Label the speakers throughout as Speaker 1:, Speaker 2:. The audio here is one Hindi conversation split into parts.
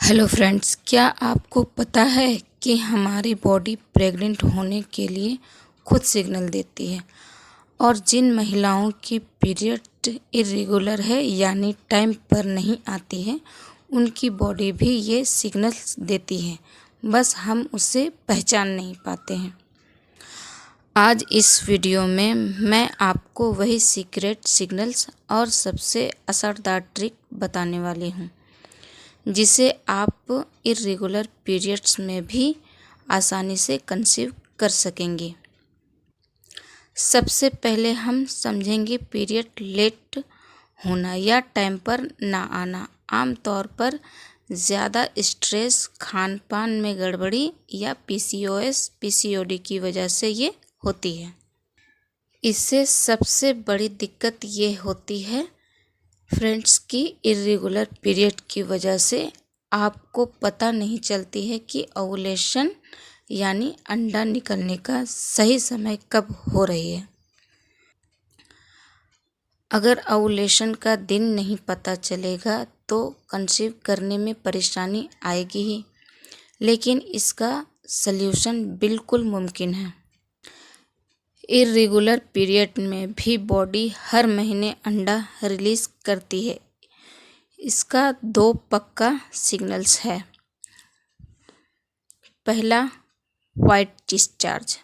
Speaker 1: हेलो फ्रेंड्स, क्या आपको पता है कि हमारी बॉडी प्रेग्नेंट होने के लिए खुद सिग्नल देती है। और जिन महिलाओं की पीरियड इरेगुलर है यानी टाइम पर नहीं आती है, उनकी बॉडी भी ये सिग्नल्स देती है, बस हम उसे पहचान नहीं पाते हैं। आज इस वीडियो में मैं आपको वही सीक्रेट सिग्नल्स और सबसे असरदार ट्रिक बताने वाली हूँ, जिसे आप इर्रेगुलर पीरियड्स में भी आसानी से कंसीव कर सकेंगे। सबसे पहले हम समझेंगे पीरियड लेट होना या टाइम पर ना आना आमतौर पर ज़्यादा स्ट्रेस, खान पान में गड़बड़ी या पीसीओएस, पीसीओडी की वजह से ये होती है। इससे सबसे बड़ी दिक्कत ये होती है फ्रेंड्स की इर्रेगुलर पीरियड की वजह से आपको पता नहीं चलती है कि ओवुलेशन यानी अंडा निकलने का सही समय कब हो रही है। अगर ओवुलेशन का दिन नहीं पता चलेगा तो कंसीव करने में परेशानी आएगी ही, लेकिन इसका सल्यूशन बिल्कुल मुमकिन है। इर्रेगुलर पीरियड में भी बॉडी हर महीने अंडा रिलीज करती है। इसका दो पक्का सिग्नल्स है। पहला, वाइट डिस्चार्ज।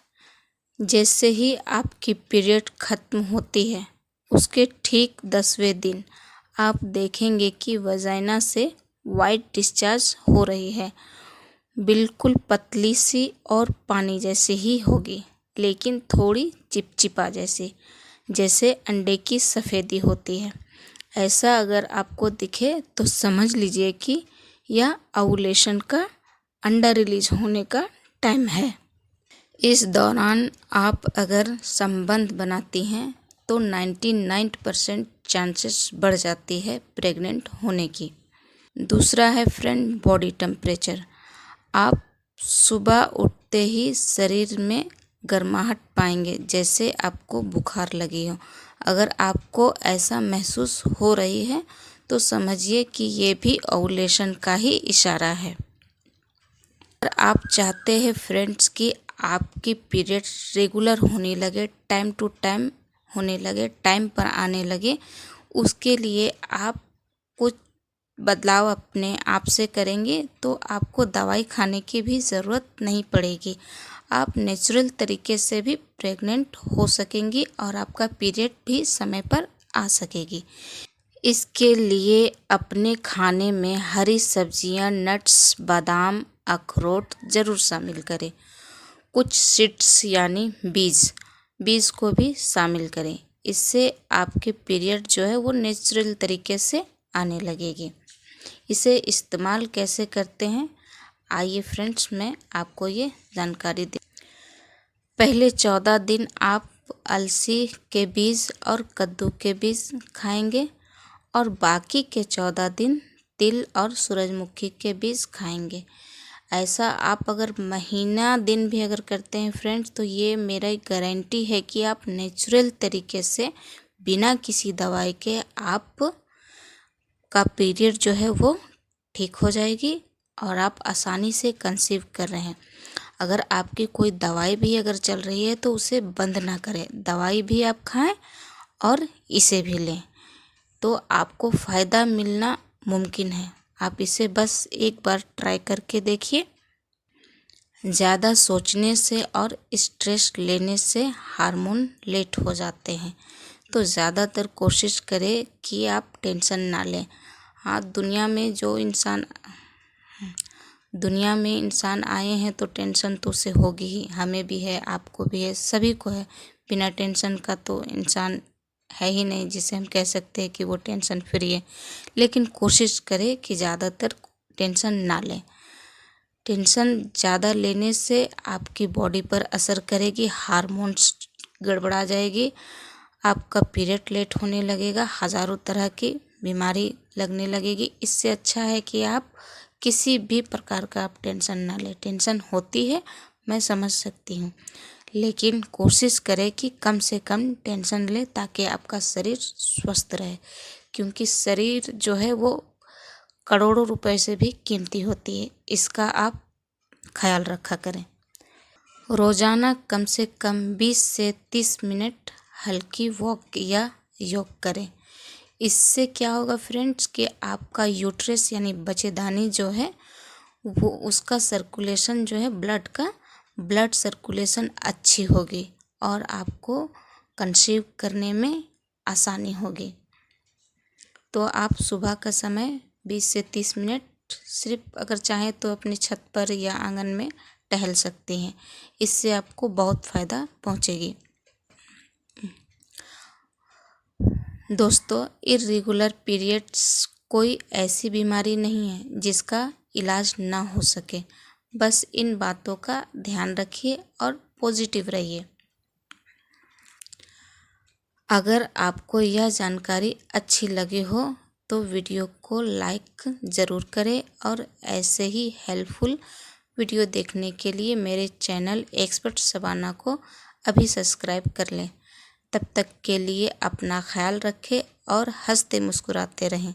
Speaker 1: जैसे ही आपकी पीरियड खत्म होती है, उसके ठीक 10वें दिन आप देखेंगे कि वजाइना से वाइट डिस्चार्ज हो रही है। बिल्कुल पतली सी और पानी जैसी ही होगी, लेकिन थोड़ी चिपचिपा जैसी, जैसे अंडे की सफ़ेदी होती है। ऐसा अगर आपको दिखे तो समझ लीजिए कि यह ओवुलेशन का, अंडा रिलीज होने का टाइम है। इस दौरान आप अगर संबंध बनाती हैं तो 99% चांसेस बढ़ जाती है प्रेग्नेंट होने की। दूसरा है फ्रेंड, बॉडी टेम्परेचर। आप सुबह उठते ही शरीर में गर्माहट पाएंगे, जैसे आपको बुखार लगी हो। अगर आपको ऐसा महसूस हो रही है तो समझिए कि ये भी ओवुलेशन का ही इशारा है। अगर आप चाहते हैं फ्रेंड्स कि आपकी पीरियड रेगुलर होने लगे, टाइम टू टाइम होने लगे, टाइम पर आने लगे, उसके लिए आप कुछ बदलाव अपने आप से करेंगे तो आपको दवाई खाने की भी ज़रूरत नहीं पड़ेगी। आप नेचुरल तरीके से भी प्रेग्नेंट हो सकेंगी और आपका पीरियड भी समय पर आ सकेगी। इसके लिए अपने खाने में हरी सब्जियां, नट्स, बादाम, अखरोट ज़रूर शामिल करें। कुछ सीड्स यानी बीज को भी शामिल करें। इससे आपके पीरियड जो है वो नेचुरल तरीके से आने लगेगी। इसे इस्तेमाल कैसे करते हैं, आइए फ्रेंड्स मैं आपको ये जानकारी दूँ। पहले 14 दिन आप अलसी के बीज और कद्दू के बीज खाएंगे और बाकी के 14 दिन तिल और सूरजमुखी के बीज खाएंगे। ऐसा आप अगर महीना दिन भी अगर करते हैं फ्रेंड्स, तो ये मेरा गारंटी है कि आप नेचुरल तरीके से बिना किसी दवाई के आप का पीरियड जो है वो ठीक हो जाएगी और आप आसानी से कंसीव कर रहे हैं। अगर आपकी कोई दवाई भी अगर चल रही है तो उसे बंद ना करें, दवाई भी आप खाएं और इसे भी लें, तो आपको फ़ायदा मिलना मुमकिन है। आप इसे बस एक बार ट्राई करके देखिए। ज़्यादा सोचने से और स्ट्रेस लेने से हार्मोन लेट हो जाते हैं, तो ज़्यादातर कोशिश करें कि आप टेंशन ना लें। हाँ, दुनिया में इंसान आए हैं तो टेंशन तो उसे होगी ही, हमें भी है, आपको भी है, सभी को है। बिना टेंशन का तो इंसान है ही नहीं जिसे हम कह सकते हैं कि वो टेंशन फ्री है। लेकिन कोशिश करें कि ज़्यादातर टेंशन ना लें। टेंशन ज़्यादा लेने से आपकी बॉडी पर असर करेगी, हार्मोन्स गड़बड़ा जाएगी, आपका पीरियड लेट होने लगेगा, हज़ारों तरह की बीमारी लगने लगेगी। इससे अच्छा है कि आप किसी भी प्रकार का आप टेंशन ना लें। टेंशन होती है, मैं समझ सकती हूँ, लेकिन कोशिश करें कि कम से कम टेंशन लें ताकि आपका शरीर स्वस्थ रहे, क्योंकि शरीर जो है वो करोड़ों रुपए से भी कीमती होती है। इसका आप ख्याल रखा करें। रोज़ाना कम से कम 20 से 30 मिनट हल्की वॉक या योग करें। इससे क्या होगा फ्रेंड्स कि आपका यूट्रस यानी बच्चेदानी जो है वो उसका सर्कुलेशन जो है ब्लड सर्कुलेशन अच्छी होगी और आपको कंसीव करने में आसानी होगी। तो आप सुबह का समय 20 से 30 मिनट सिर्फ अगर चाहें तो अपनी छत पर या आंगन में टहल सकते हैं। इससे आपको बहुत फ़ायदा पहुंचेगी। दोस्तों, इर्रेगुलर पीरियड्स कोई ऐसी बीमारी नहीं है जिसका इलाज ना हो सके। बस इन बातों का ध्यान रखिए और पॉजिटिव रहिए। अगर आपको यह जानकारी अच्छी लगी हो तो वीडियो को लाइक ज़रूर करें और ऐसे ही हेल्पफुल वीडियो देखने के लिए मेरे चैनल एक्सपर्ट शबाना को अभी सब्सक्राइब कर लें। तब तक के लिए अपना ख्याल रखें और हंसते मुस्कुराते रहें।